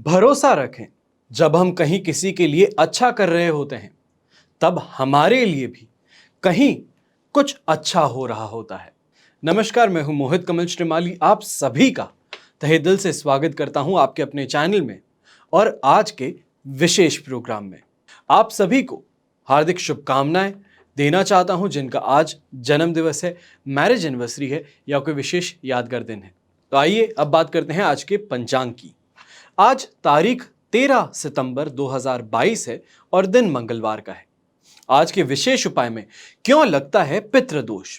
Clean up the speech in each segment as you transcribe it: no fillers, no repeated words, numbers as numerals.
भरोसा रखें, जब हम कहीं किसी के लिए अच्छा कर रहे होते हैं तब हमारे लिए भी कहीं कुछ अच्छा हो रहा होता है। नमस्कार, मैं हूं मोहित कमल श्रीमाली। आप सभी का तहे दिल से स्वागत करता हूं आपके अपने चैनल में और आज के विशेष प्रोग्राम में। आप सभी को हार्दिक शुभकामनाएं देना चाहता हूं जिनका आज जन्म दिवस है, मैरिज एनिवर्सरी है या कोई विशेष यादगार दिन है। तो आइए अब बात करते हैं आज के पंचांग की। आज तारीख 13 सितंबर 2022 है और दिन मंगलवार का है। आज के विशेष उपाय में क्यों लगता है पितृदोष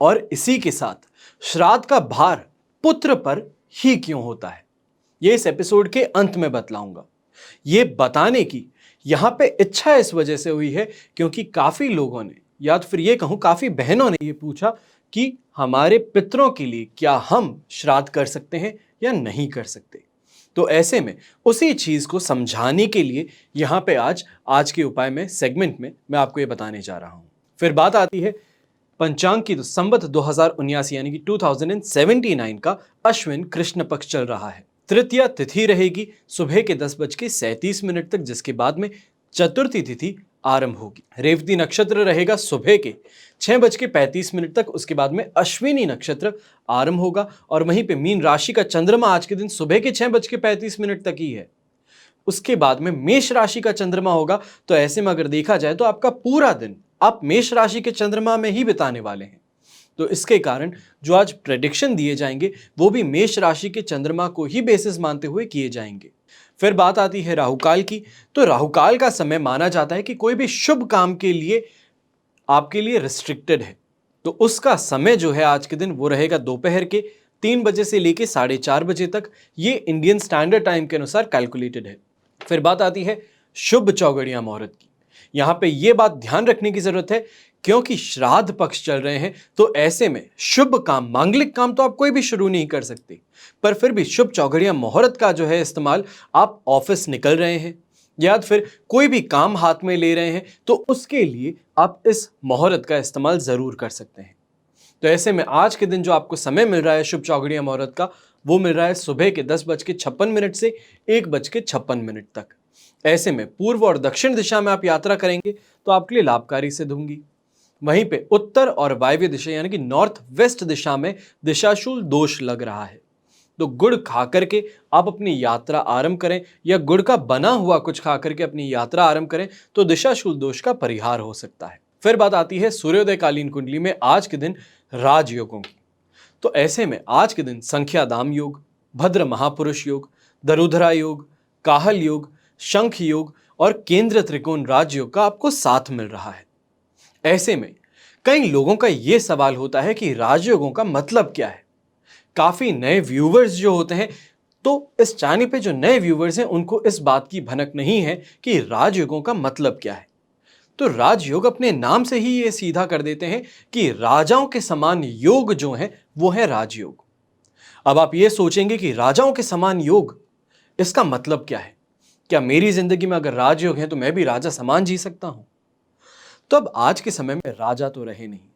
और इसी के साथ श्राद्ध का भार पुत्र पर ही क्यों होता है, ये इस एपिसोड के अंत में बतलाऊंगा। ये बताने की यहां पे इच्छा इस वजह से हुई है क्योंकि काफी लोगों ने या तो फिर ये कहूं काफी बहनों ने ये पूछा कि हमारे पितरों के लिए क्या हम श्राद्ध कर सकते हैं या नहीं कर सकते। तो ऐसे में उसी चीज को समझाने के लिए यहां पे आज के उपाय में सेगमेंट में मैं आपको ये बताने जा रहा हूं। फिर बात आती है पंचांग की। तो संवत 2079 यानी कि 2079 का अश्विन कृष्ण पक्ष चल रहा है। तृतीया तिथि रहेगी सुबह के 10:37 तक, जिसके बाद में चतुर्थी तिथि आरंभ होगी। रेवती नक्षत्र रहेगा सुबह के 6:35 तक, उसके बाद में अश्विनी नक्षत्र आरंभ होगा और वहीं पे मीन राशि का चंद्रमा आज के दिन सुबह के 6:35 तक ही है। उसके बाद में मेष राशि का चंद्रमा होगा। तो ऐसे में अगर देखा जाए तो आपका पूरा दिन आप मेष राशि के चंद्रमा में ही बिताने वाले हैं। तो इसके कारण जो आज प्रेडिक्शन दिए जाएंगे वो भी मेष राशि के चंद्रमा को ही बेसिस मानते हुए किए जाएंगे। फिर बात आती है राहुकाल की। तो राहुकाल का समय माना जाता है कि कोई भी शुभ काम के लिए आपके लिए रिस्ट्रिक्टेड है। तो उसका समय जो है आज के दिन वो रहेगा दोपहर के 3 बजे से लेके 4:30 बजे तक। ये इंडियन स्टैंडर्ड टाइम के अनुसार कैलकुलेटेड है। फिर बात आती है शुभ चौगड़िया मुहूर्त की। यहां पे ये बात ध्यान रखने की जरूरत है क्योंकि श्राद्ध पक्ष चल रहे हैं। तो ऐसे में शुभ काम, मांगलिक काम तो आप कोई भी शुरू नहीं कर सकते, पर फिर भी शुभ चौगड़िया मुहूर्त का जो है इस्तेमाल, आप ऑफिस निकल रहे हैं या फिर कोई भी काम हाथ में ले रहे हैं तो उसके लिए आप इस मुहूर्त का इस्तेमाल जरूर कर सकते हैं। तो ऐसे में आज के दिन जो आपको समय मिल रहा है शुभ चौगड़िया मुहूर्त का, वो मिल रहा है सुबह के 10:56 से 1:56 तक। ऐसे में पूर्व और दक्षिण दिशा में आप यात्रा करेंगे तो आपके लिए लाभकारी सिद्ध होंगी। वहीं पे उत्तर और वायव्य दिशा यानी कि नॉर्थ वेस्ट दिशा में दिशाशूल दोष लग रहा है। तो गुड़ खा करके आप अपनी यात्रा आरंभ करें या गुड़ का बना हुआ कुछ खा करके अपनी यात्रा आरंभ करें तो दिशाशूल दोष का परिहार हो सकता है। फिर बात आती है सूर्योदय कालीन कुंडली में आज के दिन राजयोगों की। तो ऐसे में आज के दिन संख्या दाम योग, भद्र महापुरुष योग, दरुधरा योग, काहल योग, शंख योग और केंद्र त्रिकोण राजयोग का आपको साथ मिल रहा है। ऐसे में कई लोगों का यह सवाल होता है कि राजयोगों का मतलब क्या है। काफी नए व्यूवर्स जो होते हैं, तो इस चैनल पे जो नए व्यूवर्स हैं उनको इस बात की भनक नहीं है कि राजयोगों का मतलब क्या है। तो राजयोग अपने नाम से ही ये सीधा कर देते हैं कि राजाओं के समान योग जो है वो है राजयोग। अब आप ये सोचेंगे कि राजाओं के समान योग, इसका मतलब क्या है? क्या मेरी जिंदगी में अगर राजयोग है तो मैं भी राजा समान जी सकता हूं? तो अब आज के समय में राजा तो रहे नहीं,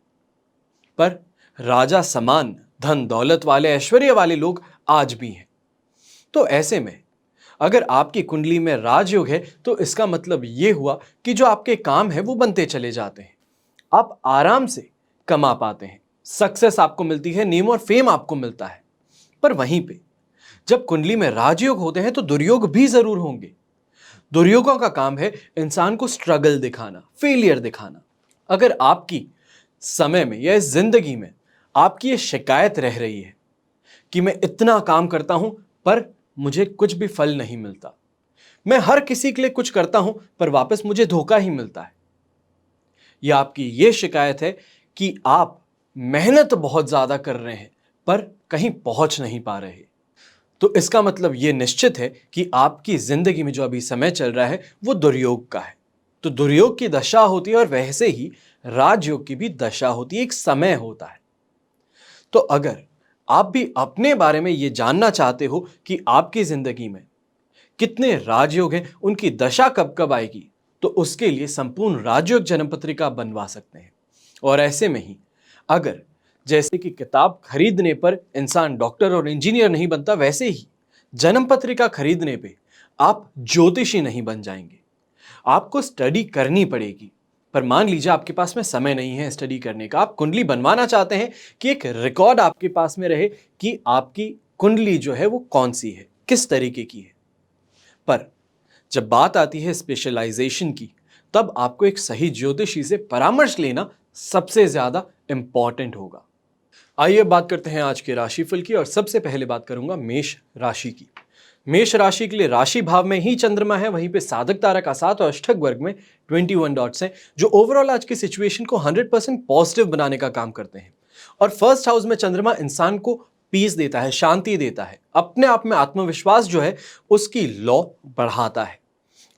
पर राजा समान धन दौलत वाले, ऐश्वर्य वाले लोग आज भी हैं। तो ऐसे में अगर आपकी कुंडली में राजयोग है तो इसका मतलब यह हुआ कि जो आपके काम है वो बनते चले जाते हैं, आप आराम से कमा पाते हैं, सक्सेस आपको मिलती है, नेम और फेम आपको मिलता है। पर वहीं पे जब कुंडली में राजयोग होते हैं तो दुर्योग भी जरूर होंगे। दुर्योगों का काम है इंसान को स्ट्रगल दिखाना, फेलियर दिखाना। अगर आपकी समय में या इस जिंदगी में आपकी ये शिकायत रह रही है कि मैं इतना काम करता हूं पर मुझे कुछ भी फल नहीं मिलता, मैं हर किसी के लिए कुछ करता हूं पर वापस मुझे धोखा ही मिलता है, या आपकी ये शिकायत है कि आप मेहनत बहुत ज्यादा कर रहे हैं पर कहीं पहुंच नहीं पा रहे, तो इसका मतलब यह निश्चित है कि आपकी जिंदगी में जो अभी समय चल रहा है वो दुर्योग का है। तो दुर्योग की दशा होती है और वैसे ही राजयोग की भी दशा होती है, एक समय होता है। तो अगर आप भी अपने बारे में यह जानना चाहते हो कि आपकी जिंदगी में कितने राजयोग हैं, उनकी दशा कब कब आएगी, तो उसके लिए संपूर्ण राजयोग जन्म पत्रिका बनवा सकते हैं। और ऐसे में ही अगर जैसे कि किताब खरीदने पर इंसान डॉक्टर और इंजीनियर नहीं बनता, वैसे ही जन्म पत्रिका खरीदने पे आप ज्योतिषी नहीं बन जाएंगे, आपको स्टडी करनी पड़ेगी। पर मान लीजिए आपके पास में समय नहीं है स्टडी करने का, आप कुंडली बनवाना चाहते हैं कि एक रिकॉर्ड आपके पास में रहे कि आपकी कुंडली जो है वो कौन सी है, किस तरीके की है। पर जब बात आती है स्पेशलाइजेशन की, तब आपको एक सही ज्योतिषी से परामर्श लेना सबसे ज्यादा इंपॉर्टेंट होगा। आइए बात करते हैं आज के राशिफल की, और सबसे पहले बात करूंगा मेष राशि की। मेष राशि के लिए राशि भाव में ही चंद्रमा है, वहीं पे साधक तारा का साथ और अष्टक वर्ग में 21 डॉट्स हैं, जो ओवरऑल आज की सिचुएशन को 100% पॉजिटिव बनाने का काम करते हैं। और फर्स्ट हाउस में चंद्रमा इंसान को पीस देता है, शांति देता है, अपने आप में आत्मविश्वास जो है उसकी लौ बढ़ाता है।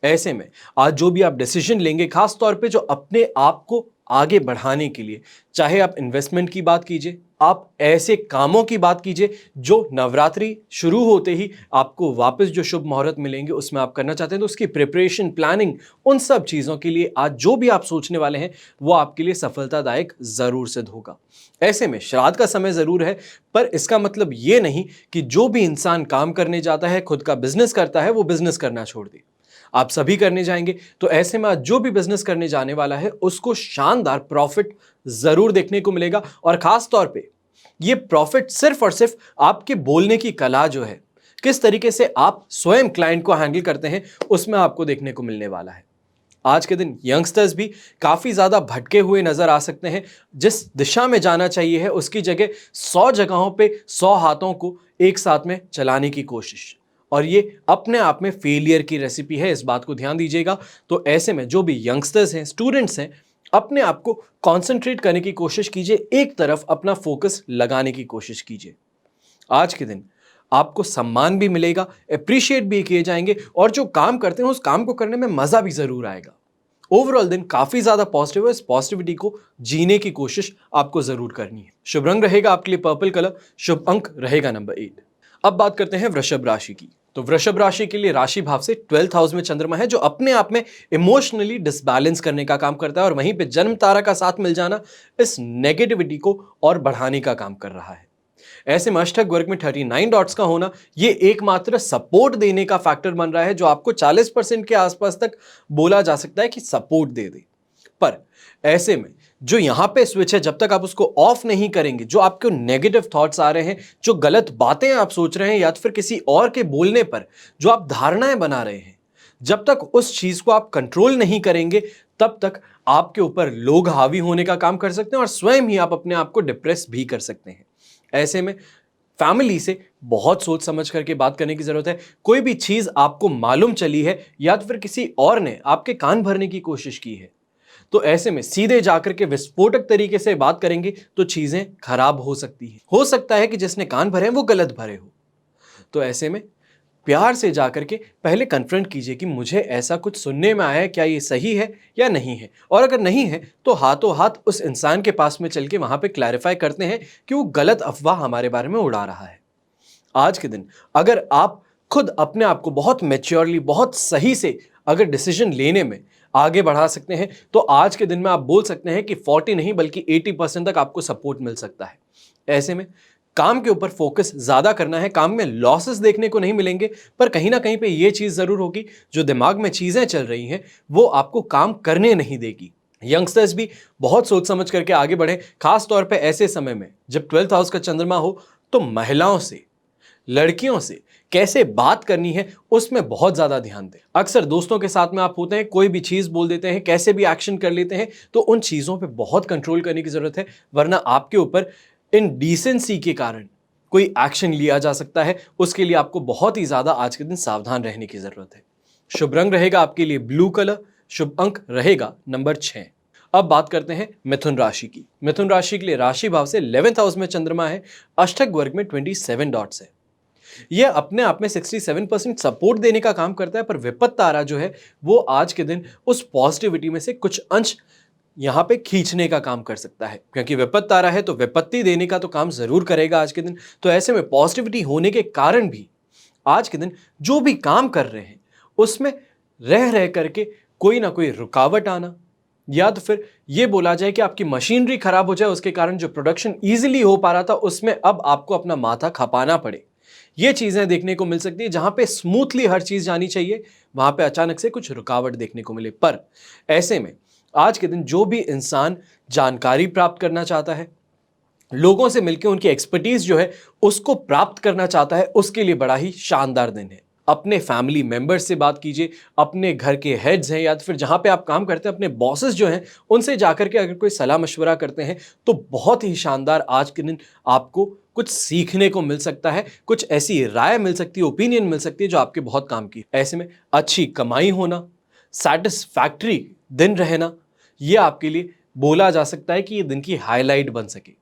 ऐसे में आज जो भी आप डिसीजन लेंगे, खास तौर पे जो अपने आप को आगे बढ़ाने के लिए, चाहे आप इन्वेस्टमेंट की बात कीजिए, आप ऐसे कामों की बात कीजिए जो नवरात्रि शुरू होते ही आपको वापस जो शुभ मुहूर्त मिलेंगे उसमें आप करना चाहते हैं, तो उसकी प्रिपरेशन, प्लानिंग, उन सब चीज़ों के लिए आज जो भी आप सोचने वाले हैं वो आपके लिए सफलतादायक ज़रूर सिद्ध होगा। ऐसे में श्राद्ध का समय ज़रूर है, पर इसका मतलब ये नहीं कि जो भी इंसान काम करने जाता है, खुद का बिजनेस करता है, वो बिजनेस करना छोड़ दे। आप सभी करने जाएंगे, तो ऐसे में आज जो भी बिजनेस करने जाने वाला है उसको शानदार प्रॉफिट जरूर देखने को मिलेगा। और खास तौर पे ये प्रॉफिट सिर्फ और सिर्फ आपके बोलने की कला जो है, किस तरीके से आप स्वयं क्लाइंट को हैंडल करते हैं, उसमें आपको देखने को मिलने वाला है। आज के दिन यंगस्टर्स भी काफी ज्यादा भटके हुए नजर आ सकते हैं। जिस दिशा में जाना चाहिए है उसकी जगह 100 जगहों पे 100 हाथों को एक साथ में चलाने की कोशिश, और ये अपने आप में फेलियर की रेसिपी है, इस बात को ध्यान दीजिएगा। तो ऐसे में जो भी यंगस्टर्स हैं, स्टूडेंट्स हैं, अपने आप को कंसंट्रेट करने की कोशिश कीजिए, एक तरफ अपना फोकस लगाने की कोशिश कीजिए। आज के दिन आपको सम्मान भी मिलेगा, अप्रिशिएट भी किए जाएंगे, और जो काम करते हैं उस काम को करने में मजा भी जरूर आएगा। ओवरऑल दिन काफी ज्यादा पॉजिटिव है, इस पॉजिटिविटी को जीने की कोशिश आपको जरूर करनी है। शुभ रंग रहेगा आपके लिए पर्पल कलर, शुभ अंक रहेगा नंबर 8। अब बात करते हैं वृषभ राशि की। तो वृषभ राशि के लिए राशि भाव से 12th हाउस में चंद्रमा है, जो अपने आप में इमोशनली डिसबैलेंस करने का काम करता है, और वहीं पे जन्म तारा का साथ मिल जाना इस नेगेटिविटी को और बढ़ाने का काम कर रहा है। ऐसे में अष्टक वर्ग में 39 डॉट्स का होना ये एकमात्र सपोर्ट देने का फैक्टर बन रहा है, जो आपको 40% के आसपास तक बोला जा सकता है कि सपोर्ट दे दे। पर ऐसे में जो यहां पे स्विच है, जब तक आप उसको ऑफ नहीं करेंगे, जो आपको नेगेटिव थॉट्स आ रहे हैं, जो गलत बातें आप सोच रहे हैं, या फिर किसी और के बोलने पर जो आप धारणाएं बना रहे हैं, जब तक उस चीज को आप कंट्रोल नहीं करेंगे, तब तक आपके ऊपर लोग हावी होने का काम कर सकते हैं, और स्वयं ही आप अपने आप को डिप्रेस भी कर सकते हैं। ऐसे में फैमिली से बहुत सोच समझ करके बात करने की जरूरत है। कोई भी चीज आपको मालूम चली है, या फिर किसी और ने आपके कान भरने की कोशिश की है, तो ऐसे में सीधे जाकर के विस्फोटक तरीके से बात करेंगे तो चीजें खराब हो सकती हैं। हो सकता है कि जिसने कान भरे हैं वो गलत भरे हो। तो ऐसे में प्यार से जाकर के पहले कन्फ्रंट कीजिए कि मुझे ऐसा कुछ सुनने में आया है, क्या ये सही है या नहीं है, और अगर नहीं है तो हाथों हाथ उस इंसान के पास में चल के वहां पे क्लैरिफाई करते हैं कि वो गलत अफवाह हमारे बारे में उड़ा रहा है। आज के दिन अगर आप खुद अपने आप को बहुत मैच्योरली, बहुत सही से अगर डिसीजन लेने में आगे बढ़ा सकते हैं, तो आज के दिन में आप बोल सकते हैं कि 40 नहीं बल्कि 80% तक आपको सपोर्ट मिल सकता है। ऐसे में काम के ऊपर फोकस ज्यादा करना है, काम में लॉसेस देखने को नहीं मिलेंगे, पर कहीं ना कहीं पे ये चीज जरूर होगी, जो दिमाग में चीजें चल रही हैं वो आपको काम करने नहीं देगी। यंगस्टर्स भी बहुत सोच समझ करके आगे बढ़े, खास तौर पे ऐसे समय में जब 12th हाउस का चंद्रमा हो, तो महिलाओं से, लड़कियों से कैसे बात करनी है उसमें बहुत ज्यादा ध्यान दें। अक्सर दोस्तों के साथ में आप होते हैं, कोई भी चीज बोल देते हैं, कैसे भी एक्शन कर लेते हैं, तो उन चीजों पे बहुत कंट्रोल करने की जरूरत है, वरना आपके ऊपर इनडिसेंसी के कारण कोई एक्शन लिया जा सकता है। उसके लिए आपको बहुत ही ज्यादा आज के दिन सावधान रहने की जरूरत है। शुभ रंग रहेगा आपके लिए ब्लू कलर, शुभ अंक रहेगा नंबर 6। अब बात करते हैं मिथुन राशि की। मिथुन राशि के लिए राशि भाव से 11th हाउस में चंद्रमा है, अष्टक वर्ग में 27 डॉट्स है। यह अपने आप में 67% सपोर्ट देने का काम करता है, पर विपत्त तारा जो है वो आज के दिन उस पॉजिटिविटी में से कुछ अंश यहां पे खींचने का काम कर सकता है, क्योंकि विपत्त तारा है तो विपत्ति देने का तो काम जरूर करेगा आज के दिन। तो ऐसे में पॉजिटिविटी होने के कारण भी आज के दिन जो भी काम कर रहे हैं उसमें रह रह करके कोई ना कोई रुकावट आना, या तो फिर ये बोला जाए कि आपकी मशीनरी खराब हो जाए, उसके कारण जो प्रोडक्शन इजीली हो पा रहा था उसमें अब आपको अपना माथा खपाना पड़े, ये चीजें देखने को मिल सकती है। जहां पे स्मूथली हर चीज जानी चाहिए, वहां पे अचानक से कुछ रुकावट देखने को मिले। पर ऐसे में आज के दिन जो भी इंसान जानकारी प्राप्त करना चाहता है, लोगों से मिलकर उनकी एक्सपर्टीज जो है उसको प्राप्त करना चाहता है, उसके लिए बड़ा ही शानदार दिन है। अपने फैमिली मेंबर्स से बात कीजिए, अपने घर के हेड्स हैं या फिर जहां पे आप काम करते हैं अपने बॉसेस जो हैं उनसे जाकर के अगर कोई सलाह मशवरा करते हैं तो बहुत ही शानदार आज के दिन आपको कुछ सीखने को मिल सकता है, कुछ ऐसी राय मिल सकती है, ओपिनियन मिल सकती है जो आपके बहुत काम की। ऐसे में अच्छी कमाई होना, सैटिस्फैक्टरी दिन रहना, यह आपके लिए बोला जा सकता है कि ये दिन की हाईलाइट बन सके।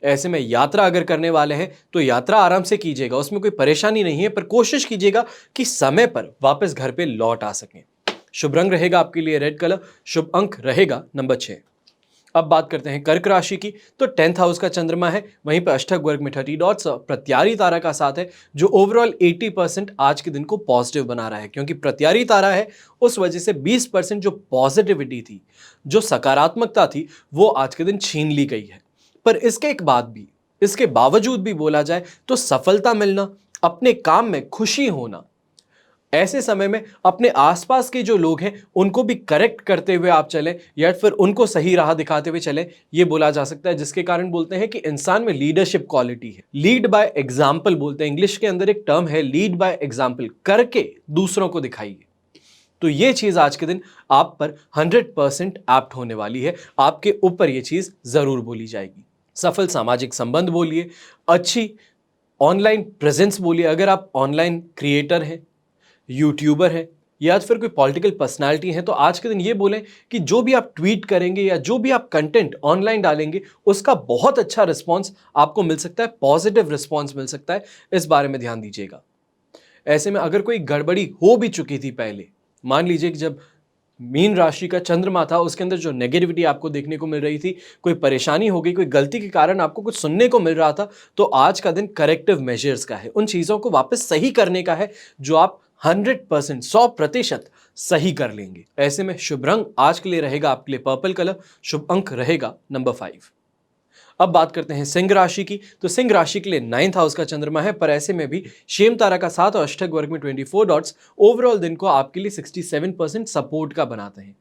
ऐसे में यात्रा अगर करने वाले हैं तो यात्रा आराम से कीजिएगा, उसमें कोई परेशानी नहीं है, पर कोशिश कीजिएगा कि समय पर वापस घर पे लौट आ सकें। शुभ रंग रहेगा आपके लिए रेड कलर, शुभ अंक रहेगा नंबर 6। अब बात करते हैं कर्क राशि की। तो 10th हाउस का चंद्रमा है, वहीं पर अष्टक वर्ग में 30 डॉट्स प्रत्यारी तारा का साथ है, जो ओवरऑल 80% आज के दिन को पॉजिटिव बना रहा है। क्योंकि प्रत्यारी तारा है उस वजह से 20% जो पॉजिटिविटी थी, जो सकारात्मकता थी, वो आज के दिन छीन ली गई है। पर इसके बावजूद भी बोला जाए तो सफलता मिलना, अपने काम में खुशी होना, ऐसे समय में अपने आसपास के जो लोग हैं उनको भी करेक्ट करते हुए आप चलें या फिर उनको सही राह दिखाते हुए चलें, ये बोला जा सकता है। जिसके कारण बोलते हैं कि इंसान में लीडरशिप क्वालिटी है, लीड बाय एग्जाम्पल बोलते हैं। इंग्लिश के अंदर एक टर्म है लीड बाय एग्जाम्पल, करके दूसरों को दिखाइए। तो ये चीज आज के दिन आप पर 100% एप्ट होने वाली है, आपके ऊपर ये चीज जरूर बोली जाएगी। सफल सामाजिक संबंध बोलिए, अच्छी ऑनलाइन प्रेजेंस बोलिए। अगर आप ऑनलाइन क्रिएटर हैं, यूट्यूबर हैं या फिर कोई पॉलिटिकल पर्सनालिटी हैं, तो आज के दिन ये बोलें कि जो भी आप ट्वीट करेंगे या जो भी आप कंटेंट ऑनलाइन डालेंगे उसका बहुत अच्छा रिस्पॉन्स आपको मिल सकता है, पॉजिटिव रिस्पॉन्स मिल सकता है। इस बारे में ध्यान दीजिएगा। ऐसे में अगर कोई गड़बड़ी हो भी चुकी थी पहले, मान लीजिए कि जब मीन राशि का चंद्रमा था उसके अंदर जो नेगेटिविटी आपको देखने को मिल रही थी, कोई परेशानी हो गई, कोई गलती के कारण आपको कुछ सुनने को मिल रहा था, तो आज का दिन करेक्टिव मेजर्स का है, उन चीज़ों को वापस सही करने का है जो आप 100% 100% सही कर लेंगे। ऐसे में शुभ रंग आज के लिए रहेगा आपके लिए पर्पल कलर, शुभ अंक रहेगा नंबर 5। अब बात करते हैं सिंह राशि की। तो सिंह राशि के लिए 9th हाउस का चंद्रमा है, पर ऐसे में भी शेम तारा का साथ और अष्टक वर्ग में 24 डॉट्स ओवरऑल दिन को आपके लिए 67% सपोर्ट का बनाते हैं।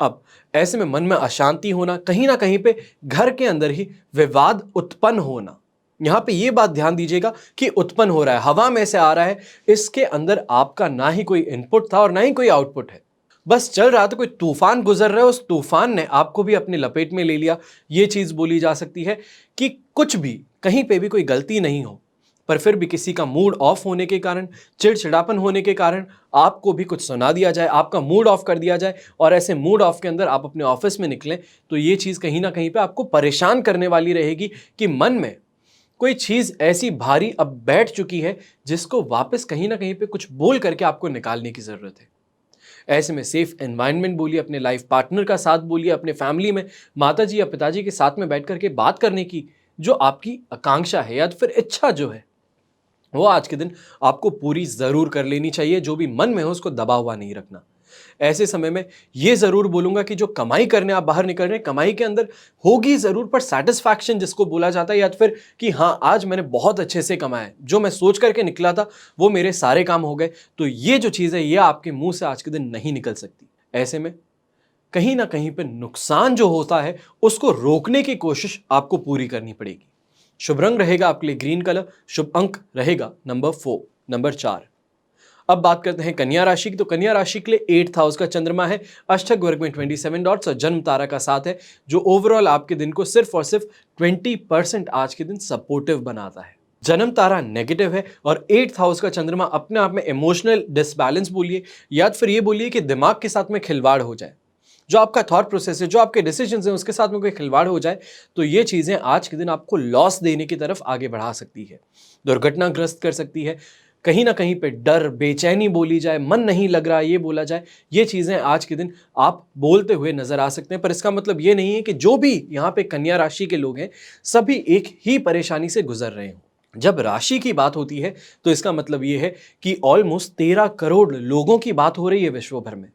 अब ऐसे में मन में अशांति होना, कहीं ना कहीं पे घर के अंदर ही विवाद उत्पन्न होना, यहां पे ये बात ध्यान दीजिएगा कि उत्पन्न हो रहा है, हवा में से आ रहा है, इसके अंदर आपका ना ही कोई इनपुट था और ना ही कोई आउटपुट है। बस चल रहा था, कोई तूफान गुजर रहा है, उस तूफान ने आपको भी अपनी लपेट में ले लिया। ये चीज बोली जा सकती है कि कुछ भी कहीं पे भी कोई गलती नहीं हो, पर फिर भी किसी का मूड ऑफ होने के कारण, चिड़चिड़ापन होने के कारण आपको भी कुछ सुना दिया जाए, आपका मूड ऑफ कर दिया जाए, और ऐसे मूड ऑफ के अंदर आप अपने ऑफिस में निकलें, तो ये चीज़ कहीं ना कहीं पे आपको परेशान करने वाली रहेगी कि मन में कोई चीज़ ऐसी भारी अब बैठ चुकी है जिसको वापस कहीं ना कहीं पे कुछ बोल करके आपको निकालने की ज़रूरत है। ऐसे में सेफ एनवायरनमेंट बोलिए, अपने लाइफ पार्टनर का साथ बोलिए, अपने फैमिली में माताजी या पिताजी के साथ में बैठ करके बात करने की जो आपकी आकांक्षा है या तो फिर इच्छा जो है, वो आज के दिन आपको पूरी जरूर कर लेनी चाहिए। जो भी मन में हो उसको दबा हुआ नहीं रखना। ऐसे समय में ये जरूर बोलूंगा कि जो कमाई करने आप बाहर निकल रहे हैं, कमाई के अंदर होगी जरूर, पर सेटिस्फैक्शन जिसको बोला जाता है, या फिर कि हाँ आज मैंने बहुत अच्छे से कमाया, जो मैं सोच करके निकला था वो मेरे सारे काम हो गए, तो ये जो चीज़ है ये आपके मुंह से आज के दिन नहीं निकल सकती। ऐसे में कहीं ना कहीं पे नुकसान जो होता है उसको रोकने की कोशिश आपको पूरी करनी पड़ेगी। शुभ रंग रहेगा आपके लिए ग्रीन कलर, शुभ अंक रहेगा नंबर 4, नंबर 4। अब बात करते हैं कन्या राशि की। तो कन्या राशि के लिए 8th हाउस का चंद्रमा है, अष्टक वर्ग में 27 डॉट्स और जन्म तारा का साथ है, जो ओवरऑल आपके दिन को सिर्फ और सिर्फ 20% आज के दिन सपोर्टिव बनाता है। जन्म तारा नेगेटिव है और 8th हाउस का चंद्रमा अपने आप में इमोशनल डिसबैलेंस बोलिए या फिर ये बोलिए कि दिमाग के साथ में खिलवाड़ हो जाए, जो आपका थॉट प्रोसेस है, जो आपके डिसीजंस हैं, उसके साथ में कोई खिलवाड़ हो जाए, तो ये चीज़ें आज के दिन आपको लॉस देने की तरफ आगे बढ़ा सकती है, दुर्घटनाग्रस्त कर सकती है। कहीं ना कहीं पे डर, बेचैनी बोली जाए, मन नहीं लग रहा ये बोला जाए, ये चीज़ें आज के दिन आप बोलते हुए नजर आ सकते हैं। पर इसका मतलब ये नहीं है कि जो भी यहाँ पे कन्या राशि के लोग हैं सभी एक ही परेशानी से गुजर रहे हों। जब राशि की बात होती है तो इसका मतलब ये है कि ऑलमोस्ट 13 करोड़ लोगों की बात हो रही है विश्व भर में।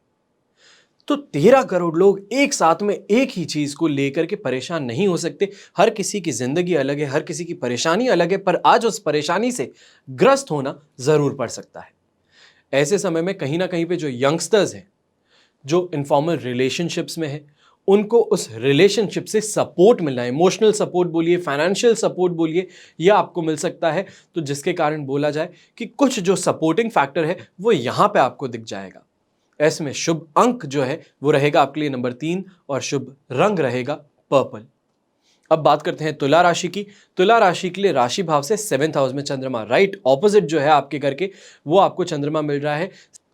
तो 13 करोड़ लोग एक साथ में एक ही चीज को लेकर के परेशान नहीं हो सकते। हर किसी की जिंदगी अलग है, हर किसी की परेशानी अलग है, पर आज उस परेशानी से ग्रस्त होना जरूर पड़ सकता है। ऐसे समय में कहीं ना कहीं पे जो यंगस्टर्स हैं, जो इनफॉर्मल रिलेशनशिप्स में है, उनको उस रिलेशनशिप से सपोर्ट मिलना है। इमोशनल सपोर्ट बोलिए, फाइनेंशियल सपोर्ट बोलिए, यह आपको मिल सकता है। तो जिसके कारण बोला जाए कि कुछ जो सपोर्टिंग फैक्टर है वो यहां पे आपको दिख जाएगा। ऐसे में शुभ अंक जो है वो रहेगा आपके लिए नंबर 3 और शुभ रंग रहेगा पर्पल। अब बात करते हैं तुला राशि की। तुला राशि के लिए राशि भाव से 7th हाउस में चंद्रमा, राइट ऑपोजिट जो है आपके घर के, वो आपको चंद्रमा मिल रहा है।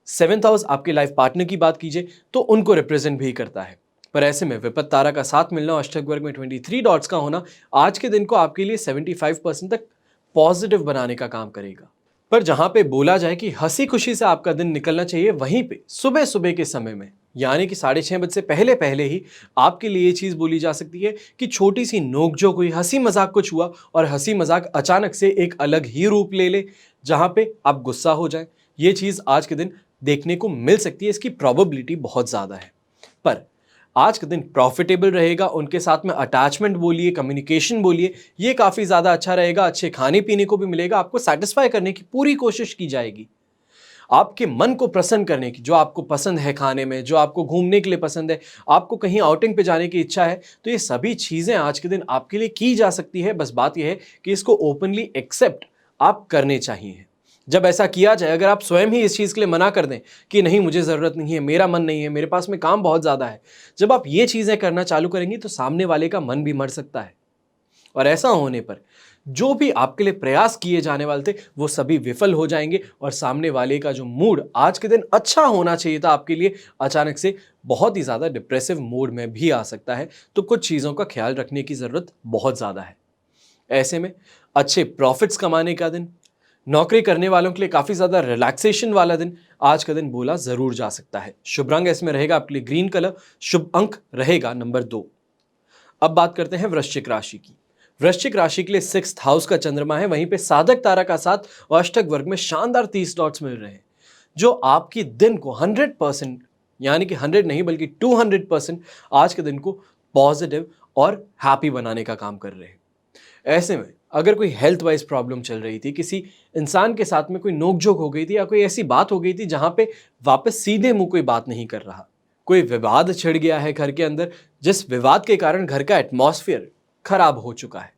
7th हाउस आपके लाइफ पार्टनर की बात कीजिए तो उनको रिप्रेजेंट भी करता है। पर ऐसे में विपत्त तारा का साथ मिलना और अष्टक वर्ग में 23 डॉट्स का होना आज के दिन को आपके लिए 75% तक पॉजिटिव बनाने का काम करेगा। पर जहां पे बोला जाए कि हंसी खुशी से आपका दिन निकलना चाहिए, वहीं पे सुबह सुबह के समय में यानी कि 6:30 बजे से पहले पहले ही आपके लिए ये चीज बोली जा सकती है कि छोटी सी नोकझोंक हुई, हंसी मजाक कुछ हुआ और हंसी मजाक अचानक से एक अलग ही रूप ले ले, जहां पे आप गुस्सा हो जाए। ये चीज आज के दिन देखने को मिल सकती है, इसकी प्रोबेबिलिटी बहुत ज्यादा है। पर आज का दिन प्रॉफिटेबल रहेगा, उनके साथ में अटैचमेंट बोलिए, कम्युनिकेशन बोलिए, ये काफी ज्यादा अच्छा रहेगा। अच्छे खाने पीने को भी मिलेगा, आपको सेटिस्फाई करने की पूरी कोशिश की जाएगी। आपके मन को प्रसन्न करने की, जो आपको पसंद है खाने में, जो आपको घूमने के लिए पसंद है, आपको कहीं आउटिंग पे जाने की इच्छा है, तो ये सभी चीजें आज के दिन आपके लिए की जा सकती है। बस बात यह है कि इसको ओपनली एक्सेप्ट आप करने चाहिए। जब ऐसा किया जाए, अगर आप स्वयं ही इस चीज के लिए मना कर दें कि नहीं मुझे जरूरत नहीं है, मेरा मन नहीं है, मेरे पास में काम बहुत ज्यादा है, जब आप ये चीजें करना चालू करेंगी तो सामने वाले का मन भी मर सकता है। और ऐसा होने पर जो भी आपके लिए प्रयास किए जाने वाले थे वो सभी विफल हो जाएंगे और सामने वाले का जो मूड आज के दिन अच्छा होना चाहिए था आपके लिए, अचानक से बहुत ही ज्यादा डिप्रेसिव मूड में भी आ सकता है। तो कुछ चीजों का ख्याल रखने की जरूरत बहुत ज्यादा है। ऐसे में अच्छे प्रॉफिट्स कमाने का दिन, नौकरी करने वालों के लिए काफी ज्यादा रिलैक्सेशन वाला दिन आज का दिन बोला जरूर जा सकता है। शुभ रंग इसमें रहेगा आपके लिए ग्रीन कलर, शुभ अंक रहेगा नंबर 2। अब बात करते हैं वृश्चिक राशि की। वृश्चिक राशि के लिए 6th हाउस का चंद्रमा है, वहीं पे साधक तारा का साथ और अष्टक वर्ग में शानदार 30 डॉट्स मिल रहे हैं, जो आपकी दिन को 100% यानी कि 100 नहीं बल्कि 200% आज के दिन को पॉजिटिव और हैप्पी बनाने का काम कर रहे हैं। ऐसे में अगर कोई हेल्थ वाइज प्रॉब्लम चल रही थी, किसी इंसान के साथ में कोई नोकझोंक हो गई थी या कोई ऐसी बात हो गई थी जहां पे वापस सीधे मुंह कोई बात नहीं कर रहा, कोई विवाद छिड़ गया है घर के अंदर, जिस विवाद के कारण घर का एटमॉस्फेयर खराब हो चुका है,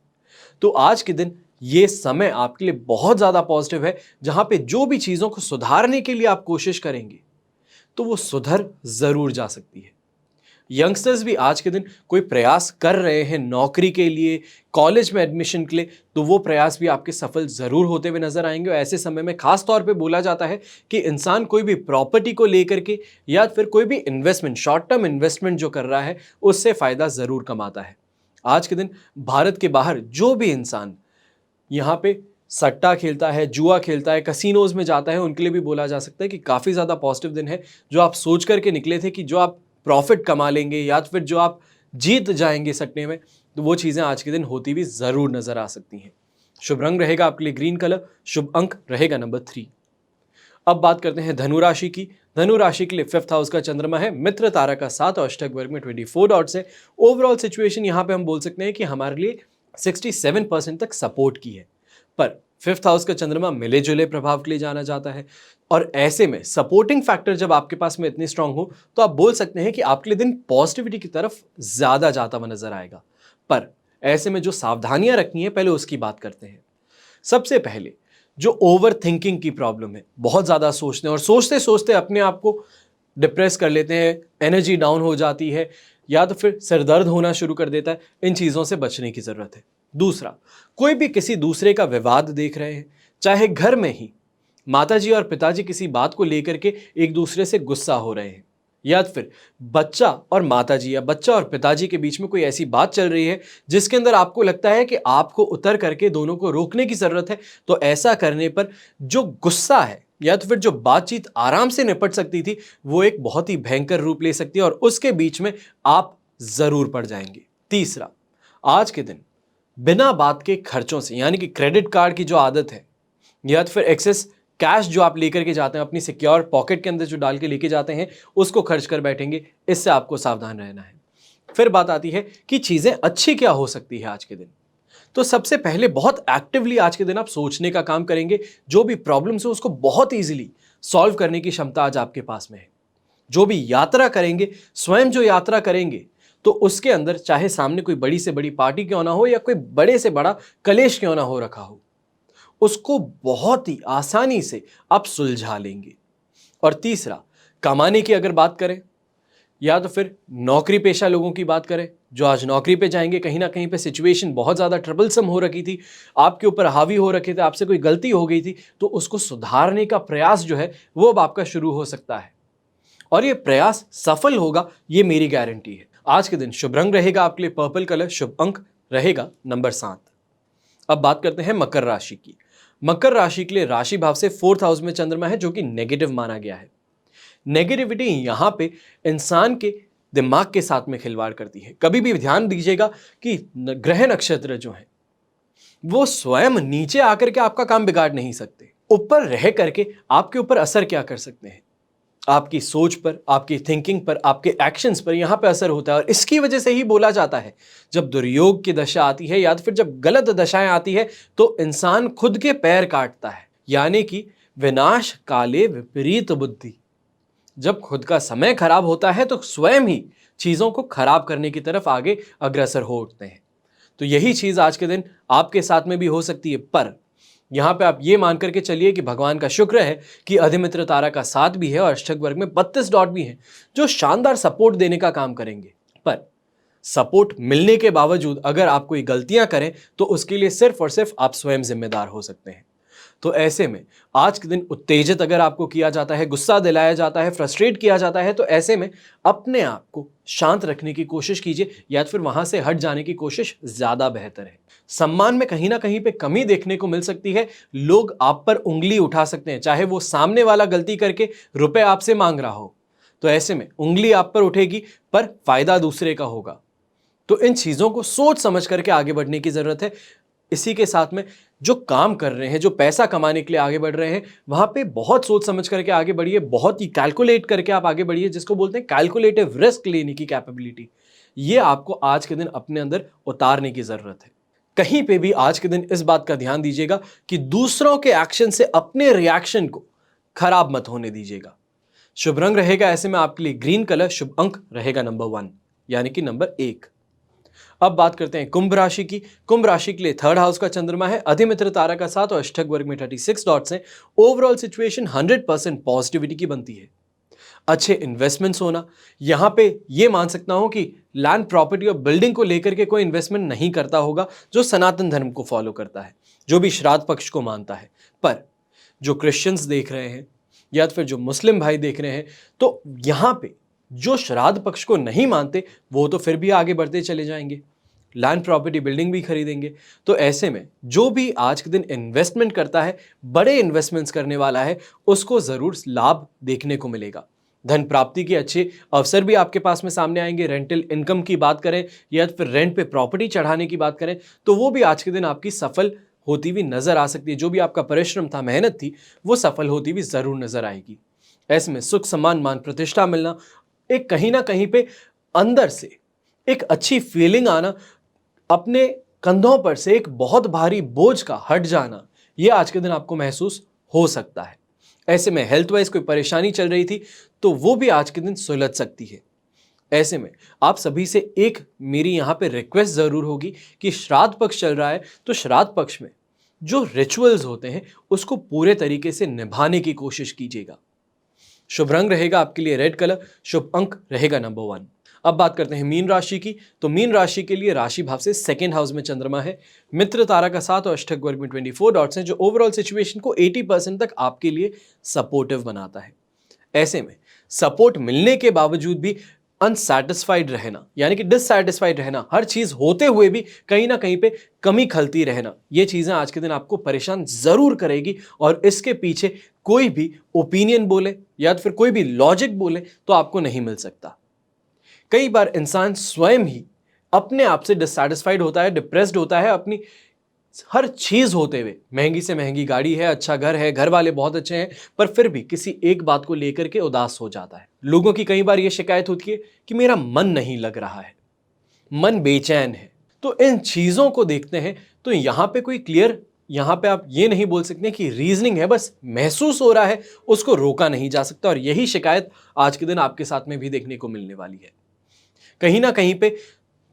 तो आज के दिन ये समय आपके लिए बहुत ज्यादा पॉजिटिव है, जहां पे जो भी चीजों को सुधारने के लिए आप कोशिश करेंगे तो वो सुधर जरूर जा सकती है। यंगस्टर्स भी आज के दिन कोई प्रयास कर रहे हैं नौकरी के लिए, कॉलेज में एडमिशन के लिए, तो वो प्रयास भी आपके सफल जरूर होते हुए नजर आएंगे। और ऐसे समय में खास तौर पे बोला जाता है कि इंसान कोई भी प्रॉपर्टी को लेकर के या फिर कोई भी इन्वेस्टमेंट, शॉर्ट टर्म इन्वेस्टमेंट जो कर रहा है, उससे फायदा जरूर कमाता है। आज के दिन भारत के बाहर जो भी इंसान यहाँ पे सट्टा खेलता है, जुआ खेलता है, कसिनोज में जाता है, उनके लिए भी बोला जा सकता है कि काफी ज्यादा पॉजिटिव दिन है। जो आप सोच करके निकले थे कि जो आप प्रॉफिट कमा लेंगे या फिर जो आप जीत जाएंगे सट्टे में, तो वो चीजें आज के दिन होती भी जरूर नजर आ सकती हैं। शुभ रंग रहेगा आपके लिए ग्रीन कलर, शुभ अंक रहेगा नंबर 3। अब बात करते हैं धनु राशि की। धनु राशि के लिए 5th हाउस का चंद्रमा है, मित्र तारा का साथ और अष्टक वर्ग में 24 डॉट्स है। ओवरऑल सिचुएशन यहां पे हम बोल सकते हैं कि हमारे लिए 67% तक सपोर्ट की है। पर 5th हाउस का चंद्रमा मिले जुले प्रभाव के लिए जाना जाता है, और ऐसे में सपोर्टिंग फैक्टर जब आपके पास में इतनी स्ट्रांग हो तो आप बोल सकते हैं कि आपके लिए दिन पॉजिटिविटी की तरफ ज्यादा जाता हुआ नजर आएगा। पर ऐसे में जो सावधानियां रखनी है पहले उसकी बात करते हैं। सबसे पहले जो ओवर थिंकिंग की प्रॉब्लम है, बहुत ज्यादा सोचते हैं और सोचते सोचते अपने आप को डिप्रेस कर लेते हैं, एनर्जी डाउन हो जाती है या तो फिर सिर दर्द होना शुरू कर देता है, इन चीजों से बचने की जरूरत है। दूसरा, कोई भी किसी दूसरे का विवाद देख रहे हैं, चाहे घर में ही माताजी और पिताजी किसी बात को लेकर के एक दूसरे से गुस्सा हो रहे हैं, या फिर बच्चा और माताजी या बच्चा और पिताजी के बीच में कोई ऐसी बात चल रही है जिसके अंदर आपको लगता है कि आपको उतर करके दोनों को रोकने की जरूरत है, तो ऐसा करने पर जो गुस्सा है या तो फिर जो बातचीत आराम से निपट सकती थी वो एक बहुत ही भयंकर रूप ले सकती है और उसके बीच में आप जरूर पड़ जाएंगे। तीसरा, आज के दिन बिना बात के खर्चों से यानी कि क्रेडिट कार्ड की जो आदत है या तो फिर एक्सेस कैश जो आप लेकर के जाते हैं अपनी सिक्योर पॉकेट के अंदर जो डाल के लेके जाते हैं उसको खर्च कर बैठेंगे, इससे आपको सावधान रहना है। फिर बात आती है कि चीजें अच्छी क्या हो सकती है आज के दिन। तो सबसे पहले बहुत एक्टिवली आज के दिन आप सोचने का काम करेंगे, जो भी प्रॉब्लम्स है उसको बहुत इजीली सॉल्व करने की क्षमता आज आपके पास में है। जो भी यात्रा करेंगे, स्वयं जो यात्रा करेंगे, तो उसके अंदर चाहे सामने कोई बड़ी से बड़ी पार्टी क्यों ना हो या कोई बड़े से बड़ा कलेश क्यों ना हो रखा हो, उसको बहुत ही आसानी से आप सुलझा लेंगे। और तीसरा, कमाने की अगर बात करें या तो फिर नौकरी पेशा लोगों की बात करें, जो आज नौकरी पे जाएंगे, कहीं ना कहीं पे सिचुएशन बहुत ज़्यादा ट्रबलसम हो रखी थी, आपके ऊपर हावी हो रखे थे, आपसे कोई गलती हो गई थी, तो उसको सुधारने का प्रयास जो है वो अब आपका शुरू हो सकता है और ये प्रयास सफल होगा, ये मेरी गारंटी है। आज के दिन शुभ रंग रहेगा आपके लिए पर्पल कलर, शुभ अंक रहेगा नंबर 7। अब बात करते हैं मकर राशि की। मकर राशि के लिए राशि भाव से 4th हाउस में चंद्रमा है, जो कि नेगेटिव माना गया है। नेगेटिविटी यहां पे इंसान के दिमाग के साथ में खिलवाड़ करती है। कभी भी ध्यान दीजिएगा कि ग्रह नक्षत्र जो है वो स्वयं नीचे आकर के आपका काम बिगाड़ नहीं सकते, ऊपर रह करके आपके ऊपर असर क्या कर सकते हैं, आपकी सोच पर, आपकी थिंकिंग पर, आपके एक्शंस पर यहां पे असर होता है। और इसकी वजह से ही बोला जाता है जब दुर्योग की दशा आती है या तो फिर जब गलत दशाएं आती है तो इंसान खुद के पैर काटता है, यानी कि विनाश काले विपरीत बुद्धि। जब खुद का समय खराब होता है तो स्वयं ही चीजों को खराब करने की तरफ आगे अग्रसर हो उठते हैं। तो यही चीज आज के दिन आपके साथ में भी हो सकती है, पर यहां पे आप ये मान करके चलिए कि भगवान का शुक्र है कि अधिमित्र तारा का साथ भी है और अष्टक वर्ग में 32 डॉट भी हैं जो शानदार सपोर्ट देने का काम करेंगे। पर सपोर्ट मिलने के बावजूद अगर आप कोई गलतियां करें तो उसके लिए सिर्फ और सिर्फ आप स्वयं जिम्मेदार हो सकते हैं। तो ऐसे में आज के दिन उत्तेजित अगर आपको किया जाता है, गुस्सा दिलाया जाता है, फ्रस्ट्रेट किया जाता है, तो ऐसे में अपने आप को शांत रखने की कोशिश कीजिए या फिर वहां से हट जाने की कोशिश ज्यादा बेहतर है। सम्मान में कहीं ना कहीं पे कमी देखने को मिल सकती है, लोग आप पर उंगली उठा सकते हैं, चाहे वो सामने वाला गलती करके रुपए आपसे मांग रहा हो, तो ऐसे में उंगली आप पर उठेगी पर फायदा दूसरे का होगा। तो इन चीजों को सोच समझ करके आगे बढ़ने की जरूरत है। इसी के साथ में जो काम कर रहे हैं, जो पैसा कमाने के लिए आगे बढ़ रहे हैं, वहां पे बहुत सोच समझ करके आगे बढ़िए, बहुत ही कैलकुलेट करके आप आगे बढ़िए, जिसको बोलते हैं कैलकुलेटिव रिस्क लेने की कैपेबिलिटी। ये आपको आज के दिन अपने अंदर उतारने की जरूरत है। कहीं पे भी आज के दिन इस बात का ध्यान दीजिएगा कि दूसरों के एक्शन से अपने रिएक्शन को खराब मत होने दीजिएगा। शुभ रंग रहेगा ऐसे में आपके लिए ग्रीन कलर, शुभ अंक रहेगा नंबर 1 यानी कि नंबर 1। अब बात करते हैं कुंभ राशि की। कुंभ राशि के लिए 3rd हाउस का चंद्रमा है, अधिमित्र तारा का साथ और अष्टक वर्ग में 36 डॉट्स हैं। ओवरऑल सिचुएशन 100% पॉजिटिविटी की बनती है। अच्छे इन्वेस्टमेंट्स होना, यहां पे ये मान सकता हूं कि लैंड प्रॉपर्टी और बिल्डिंग को लेकर के कोई इन्वेस्टमेंट नहीं करता होगा जो सनातन धर्म को फॉलो करता है, जो भी श्राद्ध पक्ष को मानता है। पर जो क्रिश्चियंस देख रहे हैं या फिर जो मुस्लिम भाई देख रहे हैं, तो यहां पे जो श्राद्ध पक्ष को नहीं मानते वो तो फिर भी आगे बढ़ते चले जाएंगे, लैंड प्रॉपर्टी बिल्डिंग भी खरीदेंगे। तो ऐसे में जो भी आज के दिन इन्वेस्टमेंट करता है, बड़े इन्वेस्टमेंट्स करने वाला है, उसको जरूर लाभ देखने को मिलेगा। धन प्राप्ति के अच्छे अवसर भी आपके पास में सामने आएंगे। रेंटल इनकम की बात करें या फिर रेंट पे प्रॉपर्टी चढ़ाने की बात करें तो वो भी आज के दिन आपकी सफल होती हुई नजर आ सकती है। जो भी आपका परिश्रम था, मेहनत थी, वो सफल होती हुई जरूर नजर आएगी। ऐसे में सुख, सम्मान, मान प्रतिष्ठा मिलना, एक कहीं ना कहीं पे अंदर से एक अच्छी फीलिंग आना, अपने कंधों पर से एक बहुत भारी बोझ का हट जाना, ये आज के दिन आपको महसूस हो सकता है। ऐसे में हेल्थ वाइज कोई परेशानी चल रही थी तो वो भी आज के दिन सुलझ सकती है। ऐसे में आप सभी से एक मेरी यहां पे रिक्वेस्ट जरूर होगी कि श्राद्ध पक्ष चल रहा है तो श्राद्ध पक्ष में जो रिचुअल्स होते हैं उसको पूरे तरीके से निभाने की कोशिश कीजिएगा। शुभ रंग रहेगा आपके लिए रेड कलर, शुभ अंक रहेगा नंबर 1। अब बात करते हैं मीन राशि की। तो मीन राशि के लिए राशि भाव से 2nd हाउस में चंद्रमा है, मित्र तारा का साथ और अष्टक वर्ग में 24 डॉट्स हैं, जो ओवरऑल सिचुएशन को 80% तक आपके लिए सपोर्टिव बनाता है। ऐसे में सपोर्ट मिलने के बावजूद भी अनसैटिस्फाइड रहना, यानी कि डिससैटिस्फाइड रहना, हर चीज होते हुए भी कहीं ना कहीं पे कमी खलती रहना, ये चीजें आज के दिन आपको परेशान जरूर करेगी। और इसके पीछे कोई भी ओपिनियन बोले या फिर कोई भी लॉजिक बोले तो आपको नहीं मिल सकता। कई बार इंसान स्वयं ही अपने आप से डिससैटिस्फाइड होता है, डिप्रेस्ड होता है, अपनी हर चीज होते हुए, महंगी से महंगी गाड़ी है, अच्छा घर है, घर वाले बहुत अच्छे हैं, पर फिर भी किसी एक बात को लेकर के उदास हो जाता है। लोगों की कई बार यह शिकायत होती है कि मेरा मन नहीं लग रहा है, मन बेचैन है। तो इन चीजों को देखते हैं तो यहां पे कोई क्लियर, यहां पे आप ये नहीं बोल सकते कि रीजनिंग है, बस महसूस हो रहा है, उसको रोका नहीं जा सकता। और यही शिकायत आज के दिन आपके साथ में भी देखने को मिलने वाली है। कहीं ना कहीं पे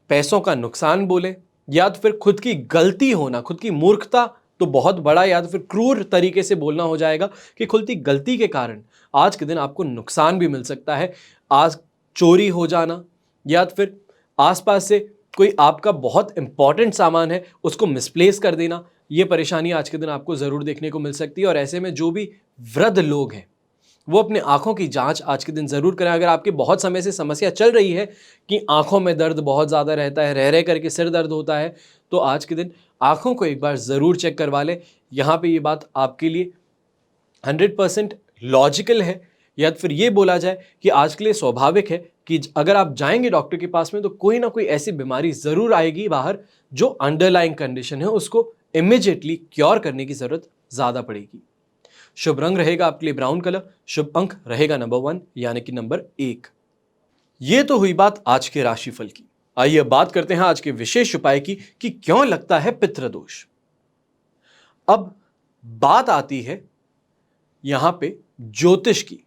पैसों का नुकसान बोले, या तो फिर खुद की गलती होना, खुद की मूर्खता तो बहुत बड़ा, या तो फिर क्रूर तरीके से बोलना हो जाएगा कि खुद की गलती के कारण आज के दिन आपको नुकसान भी मिल सकता है। आज चोरी हो जाना, या तो फिर आसपास से कोई आपका बहुत इंपॉर्टेंट सामान है उसको मिसप्लेस कर देना, ये परेशानी आज के दिन आपको जरूर देखने को मिल सकती है। और ऐसे में जो भी वृद्ध लोग हैं वो अपने आंखों की जांच आज के दिन जरूर करें। अगर आपके बहुत समय से समस्या चल रही है कि आंखों में दर्द बहुत ज़्यादा रहता है, रह रह करके सिर दर्द होता है, तो आज के दिन आंखों को एक बार ज़रूर चेक करवा लें। यहाँ पे ये बात आपके लिए 100% लॉजिकल है, या फिर ये बोला जाए कि आज के लिए स्वाभाविक है कि अगर आप जाएंगे डॉक्टर के पास में तो कोई ना कोई ऐसी बीमारी ज़रूर आएगी बाहर जो अंडरलाइंग कंडीशन है, उसको इमिजिएटली क्योर करने की ज़रूरत ज़्यादा पड़ेगी। शुभ रंग रहेगा आपके लिए ब्राउन कलर, शुभ अंक रहेगा नंबर 1 यानी कि नंबर 1। ये तो हुई बात आज के राशिफल की। आइए बात करते हैं आज के विशेष उपाय की कि क्यों लगता है पितृदोष। अब बात आती है यहां पे ज्योतिष की।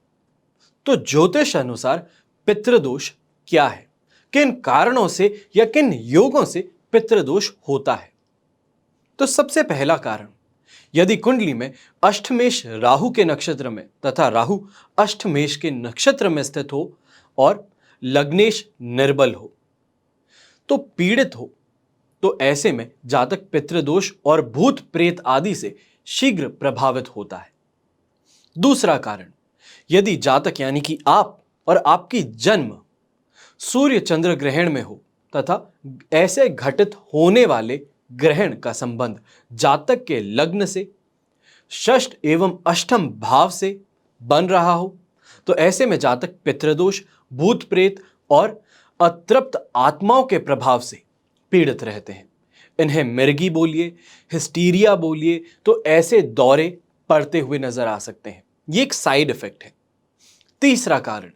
तो ज्योतिष अनुसार पितृदोष क्या है, किन कारणों से या किन योगों से पितृदोष होता है। तो सबसे पहला कारण, यदि कुंडली में अष्टमेश राहु के नक्षत्र में तथा राहु अष्टमेश के नक्षत्र में स्थित हो और लग्नेश निर्बल हो, तो पीड़ित हो, तो ऐसे में जातक पितृदोष और भूत प्रेत आदि से शीघ्र प्रभावित होता है। दूसरा कारण, यदि जातक यानी कि आप और आपकी जन्म सूर्य चंद्र ग्रहण में हो तथा ऐसे घटित होने वाले ग्रहण का संबंध जातक के लग्न से, षष्ठ एवं अष्टम भाव से बन रहा हो, तो ऐसे में जातक पितृदोष, भूत प्रेत और अतृप्त आत्माओं के प्रभाव से पीड़ित रहते हैं। इन्हें मिर्गी बोलिए, हिस्टीरिया बोलिए, तो ऐसे दौरे पड़ते हुए नजर आ सकते हैं। ये एक साइड इफेक्ट है। तीसरा कारण,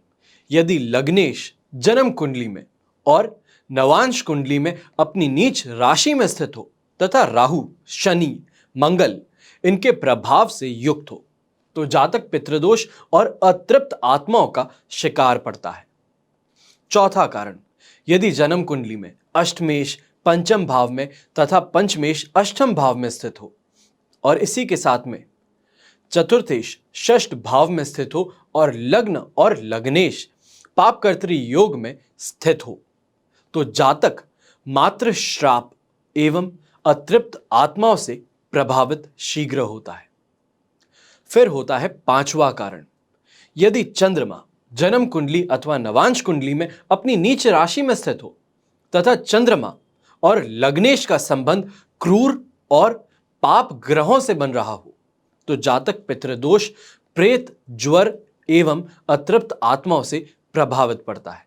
यदि लग्नेश जन्म कुंडली में और नवांश कुंडली में अपनी नीच राशि में स्थित हो तथा राहु, शनि, मंगल इनके प्रभाव से युक्त हो, तो जातक पितृदोष और अतृप्त आत्माओं का शिकार पड़ता है। चौथा कारण, यदि जन्म कुंडली में अष्टमेश पंचम भाव में तथा पंचमेश अष्टम भाव में स्थित हो और इसी के साथ में चतुर्थेश षष्ठ भाव में स्थित हो और लग्न और लग्नेश पापकर्तृ योग में स्थित हो, तो जातक मात्र श्राप एवं अतृप्त आत्माओं से प्रभावित शीघ्र होता है। फिर होता है पांचवा कारण, यदि चंद्रमा जन्म कुंडली अथवा नवांश कुंडली में अपनी नीच राशि में स्थित हो तथा चंद्रमा और लग्नेश का संबंध क्रूर और पाप ग्रहों से बन रहा हो, तो जातक पितृदोष, प्रेत, ज्वर एवं अतृप्त आत्माओं से प्रभावित पड़ता है।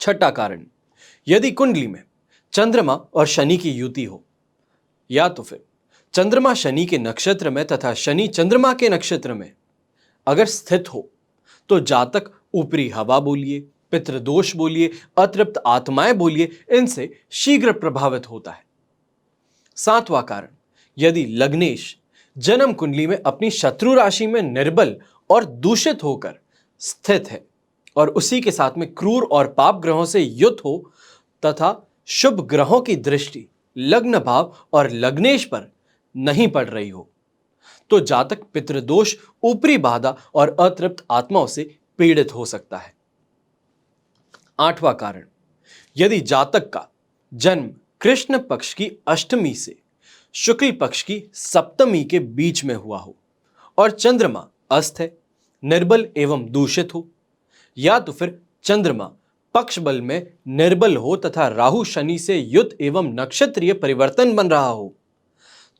छठा कारण, यदि कुंडली में चंद्रमा और शनि की युति हो, या तो फिर चंद्रमा शनि के नक्षत्र में तथा शनि चंद्रमा के नक्षत्र में अगर स्थित हो, तो जातक ऊपरी हवा बोलिए, पितृदोष बोलिए, अतृप्त आत्माएं बोलिए, इनसे शीघ्र प्रभावित होता है। सातवां कारण, यदि लग्नेश जन्म कुंडली में अपनी शत्रु राशि में निर्बल और दूषित होकर स्थित है और उसी के साथ में क्रूर और पाप ग्रहों से युक्त हो तथा शुभ ग्रहों की दृष्टि लग्न भाव और लग्नेश पर नहीं पड़ रही हो, तो जातक पितृदोष, ऊपरी बाधा और अतृप्त आत्माओं से पीड़ित हो सकता है। आठवां कारण, यदि जातक का जन्म कृष्ण पक्ष की अष्टमी से शुक्ल पक्ष की सप्तमी के बीच में हुआ हो और चंद्रमा अस्त है, निर्बल एवं दूषित हो, या तो फिर चंद्रमा पक्ष बल में निर्बल हो तथा राहु शनि से युक्त एवं नक्षत्रीय परिवर्तन बन रहा हो,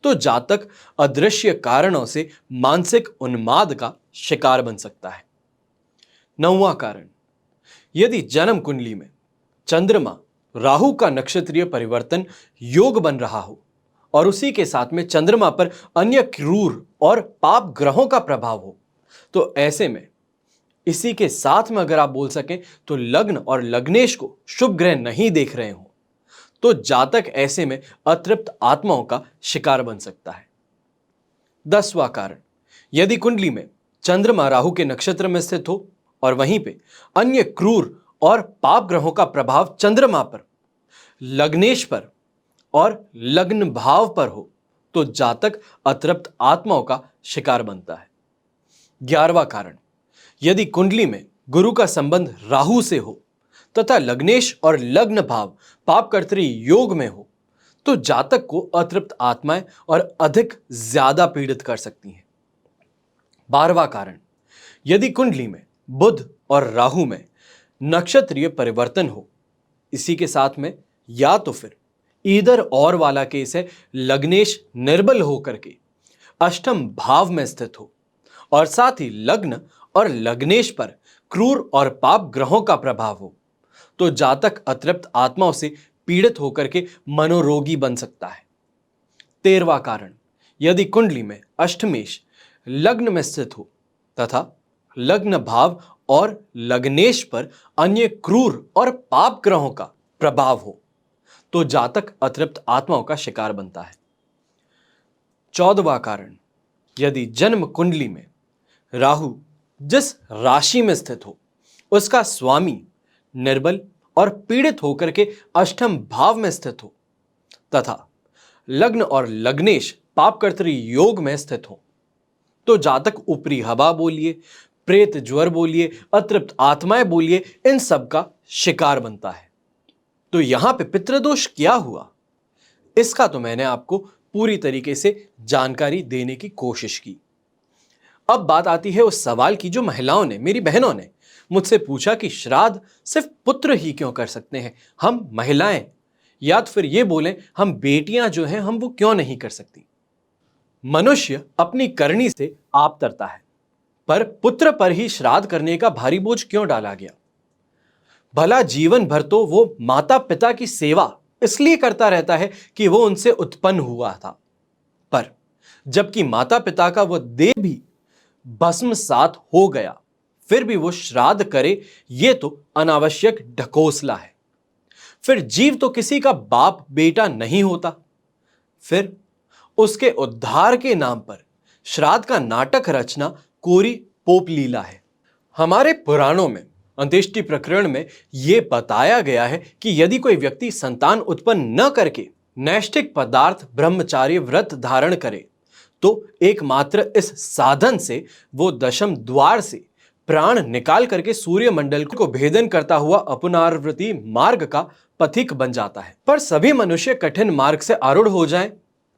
तो जातक अदृश्य कारणों से मानसिक उन्माद का शिकार बन सकता है। नौवां कारण, यदि जन्म कुंडली में चंद्रमा राहु का नक्षत्रीय परिवर्तन योग बन रहा हो और उसी के साथ में चंद्रमा पर अन्य क्रूर और पाप ग्रहों का प्रभाव हो, तो ऐसे में इसी के साथ में अगर आप बोल सकें तो लग्न और लग्नेश को शुभ ग्रह नहीं देख रहे हो, तो जातक ऐसे में अतृप्त आत्माओं का शिकार बन सकता है। 10वां कारण, यदि कुंडली में चंद्रमा राहु के नक्षत्र में स्थित हो और वहीं पे अन्य क्रूर और पाप ग्रहों का प्रभाव चंद्रमा पर, लग्नेश पर और लग्न भाव पर हो, तो जातक अतृप्त आत्माओं का शिकार बनता है। 11वां कारण, यदि कुंडली में गुरु का संबंध राहु से हो तथा लग्नेश और लग्न भाव पापकर्त्री योग में हो, तो जातक को अतृप्त आत्माएं और अधिक ज्यादा पीड़ित कर सकती हैं। 12वां कारण, यदि कुंडली में बुध और राहु में नक्षत्रीय परिवर्तन हो, इसी के साथ में या तो फिर ईदर और वाला केस है लग्नेश निर्बल होकर के अष्टम भाव में स्थित हो और साथ ही लग्न और लग्नेश पर क्रूर और पाप ग्रहों का प्रभाव हो, तो जातक अतृप्त आत्माओं से पीड़ित होकर के मनोरोगी बन सकता है। 13वां कारण, यदि कुंडली में अष्टमेश लग्न में स्थित हो तथा लग्न भाव और लग्नेश पर अन्य क्रूर और पाप ग्रहों का प्रभाव हो, तो जातक अतृप्त आत्माओं का शिकार बनता है। 14वां कारण, यदि जन्म कुंडली में राहु जिस राशि में स्थित हो उसका स्वामी निर्बल और पीड़ित होकर के अष्टम भाव में स्थित हो तथा लग्न और लग्नेश पापकर्त्री योग में स्थित हो, तो जातक ऊपरी हवा बोलिए, प्रेत ज्वर बोलिए, अतृप्त आत्माएं बोलिए, इन सब का शिकार बनता है। तो यहां पे पितृदोष क्या हुआ, इसका तो मैंने आपको पूरी तरीके से जानकारी देने की कोशिश की। अब बात आती है उस सवाल की जो महिलाओं ने, मेरी बहनों ने मुझसे पूछा कि श्राद्ध सिर्फ पुत्र ही क्यों कर सकते हैं, हम महिलाएं, या तो फिर ये बोलें हम बेटियां जो हैं हम वो क्यों नहीं कर सकती। मनुष्य अपनी करनी से आप तरता है, पर पुत्र पर ही श्राद्ध करने का भारी बोझ क्यों डाला गया। भला जीवन भर तो वो माता पिता की सेवा इसलिए करता रहता है कि वो उनसे उत्पन्न हुआ था, पर जबकि माता पिता का वो देह भी भस्म सात हो गया, फिर भी वो श्राद्ध करे, ये तो अनावश्यक ढकोसला है। फिर जीव तो किसी का बाप बेटा नहीं होता, फिर उसके उद्धार के नाम पर श्राद्ध का नाटक रचना कोरी पोप लीला है। हमारे पुराणों में अंत्येष्टि प्रकरण में यह बताया गया है कि यदि कोई व्यक्ति संतान उत्पन्न न करके नैष्ठिक पदार्थ ब्रह्मचार्य व्रत धारण करे, तो एकमात्र इस साधन से वो दशम द्वार से प्राण निकाल करके सूर्य मंडल को भेदन करता हुआ अपनावृत्ति मार्ग का पथिक बन जाता है। पर सभी मनुष्य कठिन मार्ग से आरूढ़ हो जाएं,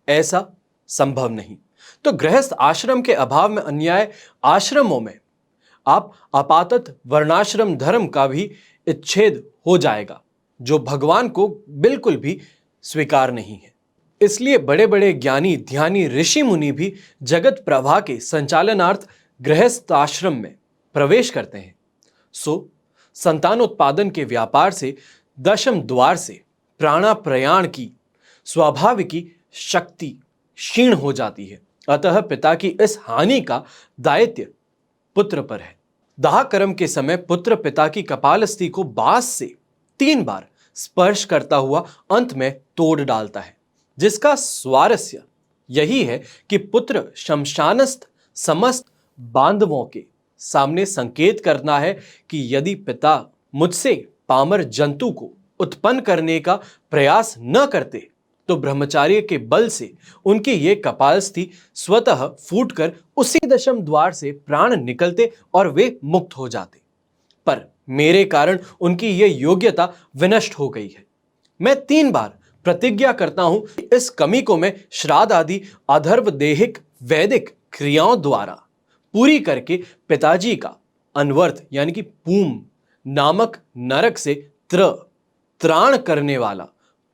ऐसा संभव नहीं। तो गृहस्थ आश्रम के अभाव में अन्याय आश्रमों में आप आपातत वर्णाश्रम धर्म का भी इच्छेद हो जाएगा, जो भगवान को बिल्कुल भी स्वीकार नहीं है। इसलिए बड़े बड़े ज्ञानी ध्यानी ऋषि मुनि भी जगत प्रवाह के संचालनार्थ गृहस्थ आश्रम में प्रवेश करते हैं। सो संतानोत्पादन के व्यापार से दशम द्वार से प्राणाप्रयाण की स्वाभाविकी शक्ति क्षीण हो जाती है। अतः पिता की इस हानि का दायित्व पुत्र पर है। दाह कर्म के समय पुत्र पिता की कपालस्थि को बांस से 3 बार स्पर्श करता हुआ अंत में तोड़ डालता है, जिसका स्वारस्य यही है कि पुत्र शमशानस्थ समस्त बांधवों के सामने संकेत करना है कि यदि पिता मुझसे पामर जंतु को उत्पन्न करने का प्रयास न करते, तो ब्रह्मचार्य के बल से उनके ये कपालस्थि स्वतः फूटकर उसी दशम द्वार से प्राण निकलते और वे मुक्त हो जाते। पर मेरे कारण उनकी ये योग्यता विनष्ट हो गई है। मैं 3 बार प्रतिज्ञा करता हूं कि इस कमी को मैं श्राद्ध आदि अधर्व देहिक वैदिक क्रियाओं द्वारा पूरी करके पिताजी का अनवर्थ यानी कि पूम नामक नरक से त्राण करने वाला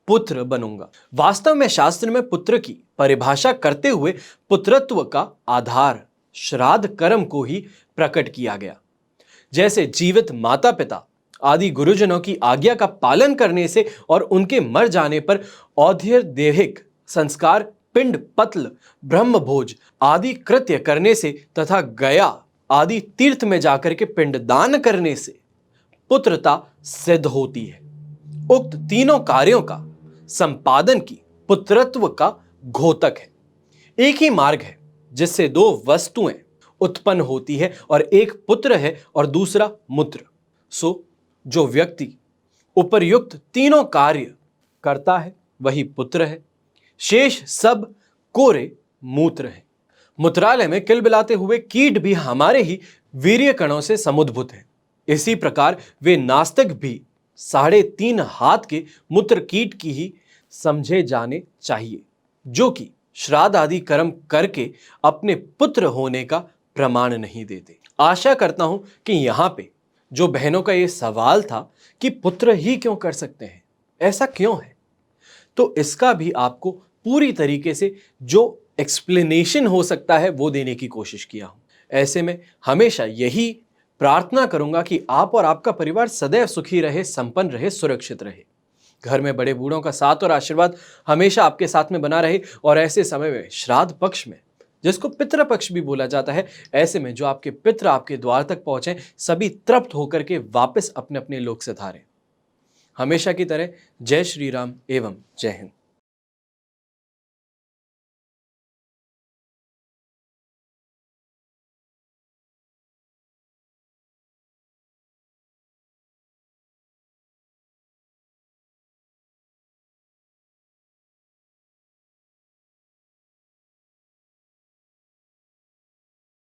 पुत्र बनूंगा। वास्तव में शास्त्र में पुत्र की परिभाषा करते हुए पुत्रत्व का आधार श्राद्ध कर्म को ही प्रकट किया गया। जैसे जीवित माता पिता आदि गुरुजनों की आज्ञा का पालन करने से और उनके मर जाने पर औधिर देहिक संस्कार पिंड पतल ब्रह्म भोज आदि कृत्य करने से तथा गया आदि तीर्थ में जाकर के पिंडदान करने से पुत्रता सिद्ध होती है। उक्त तीनों कार्यों का संपादन की पुत्रत्व का घोतक है। एक ही मार्ग है जिससे दो वस्तुएं उत्पन्न होती है और एक पुत्र है और दूसरा मूत्र। सो जो व्यक्ति उपर्युक्त तीनों कार्य करता है वही पुत्र है, शेष सब कोरे मूत्र है। मूत्रालय में किलबिलाते हुए कीट भी हमारे ही वीर्य कणों से समुद्भूत है। इसी प्रकार वे नास्तिक भी 3.5 हाथ के मूत्र कीट की ही समझे जाने चाहिए, जो कि श्राद्ध आदि कर्म करके अपने पुत्र होने का प्रमाण नहीं देते। आशा करता हूं कि यहां पे जो बहनों का ये सवाल था कि पुत्र ही क्यों कर सकते हैं, ऐसा क्यों है, तो इसका भी आपको पूरी तरीके से जो एक्सप्लेनेशन हो सकता है वो देने की कोशिश किया हूं। ऐसे में हमेशा यही प्रार्थना करूंगा कि आप और आपका परिवार सदैव सुखी रहे, संपन्न रहे, सुरक्षित रहे। घर में बड़े बूढ़ों का साथ और आशीर्वाद हमेशा आपके साथ में बना रहे और ऐसे समय में श्राद्ध पक्ष में, जिसको पितृ पक्ष भी बोला जाता है, ऐसे में जो आपके पितृ आपके द्वार तक पहुंचे सभी तृप्त होकर के वापस अपने अपने लोक से धारें। हमेशा की तरह जय श्री राम एवं जय हिंद।